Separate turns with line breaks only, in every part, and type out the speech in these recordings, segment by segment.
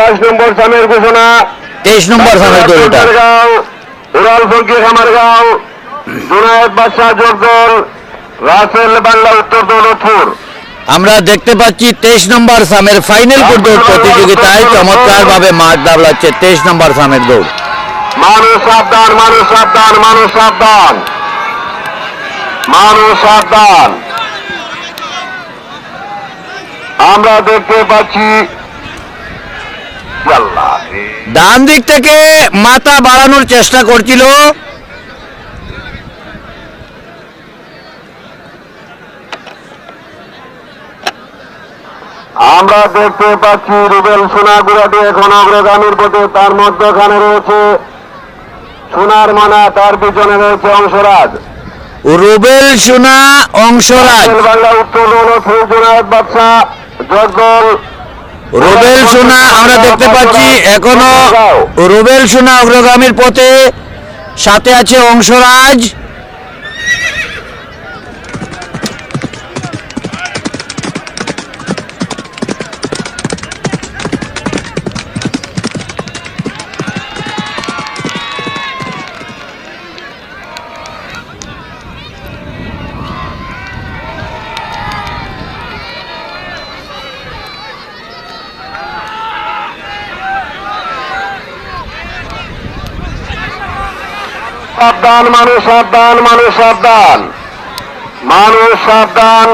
22 নম্বর সামের ঘোষণা।
23 নম্বর সামের দৌড় এটা।
উড়াল ফঙ্কি খামারগাঁও, জুনায়েদ বাদশাহ জগদল, রাসেল বাংলা উত্তর দৌলতপুর।
আমরা দেখতে পাচ্ছি 23 নম্বর সামের ফাইনাল দৌড় প্রতিযোগিতায় চমৎকার ভাবে মাঠ দাবলাচ্ছে 23 নম্বর সামের দৌড়।
মানুষ সাবধান, মানুষ সাবধান, মানুষ সাবধান, মানুষ সাবধান। আমরা দেখতে পাচ্ছি
ডান দিক থেকে মাথা বাড়ানোর চেষ্টা করছিল,
আমরা দেখতে পাচ্ছি রুবেল সোনাগুড়াটি এখন অগ্রগামীর পথে, তার মধ্যখানে রয়েছে সোনার মানা, তার পিছনে রয়েছে অংশরাজ।
রুবেল সোনা অংশরাজ,
বাংলা উত্তর দৌলতপুর, জুনায়েদ বাদশাহ জগদল।
রুবেল সোনা আমরা দেখতে পাচ্ছি এখনো রুবেল সোনা অগ্রগামীর পথে, সাথে আছে অংশরাজ।
সাবধান, মানুষ সাবধান, মানুষ সাবধান, মানুষ সাবধান।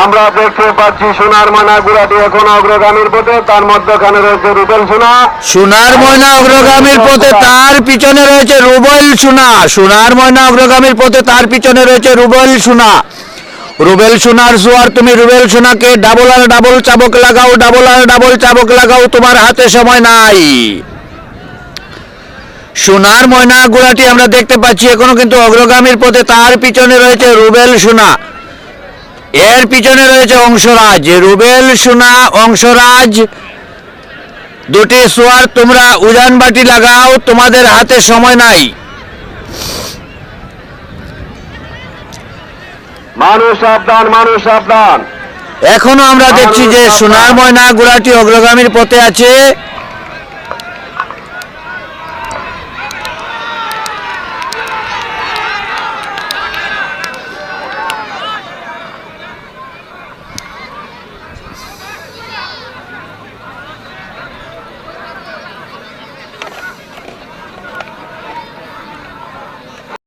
আমরা দেখতে পাচ্ছি সোনার ময়না গুড়াটি এখন অগ্রগামীর পথে, তার মধ্যখানে রয়েছে রুবেল সোনা।
সোনার ময়না অগ্রগামীর পথে, তার পিছনে রয়েছে রুবেল সোনা। সোনার ময়না অগ্রগামীর পথে, তার পিছনে রয়েছে রুবেল সোনা। রুবেল সোনার জোয়ার, তুমি রুবেল সোনাকে ডাবল আর ডাবল চাবক লাগাও, ডাবল আর ডাবল চাবক লাগাও, তোমার হাতে সময় নাই। সোনার ময়না গুড়াটি আমরা দেখতে পাচ্ছি এখনো কিন্তু অগ্রগামীর পথে, তার পিছনে রয়েছে রুবেল সোনা, এর পিছনে রয়েছে অংশরাজ। রুবেল সোনা, অংশরাজ, দুটি সোয়ার তোমরা উজান বাটি লাগাও, তোমাদের হাতে সময় নাই।
মানুষ সাবধান, মানুষ সাবধান।
এখনো আমরা দেখছি যে সোনার ময়না গুড়াটি অগ্রগামীর পথে আছে।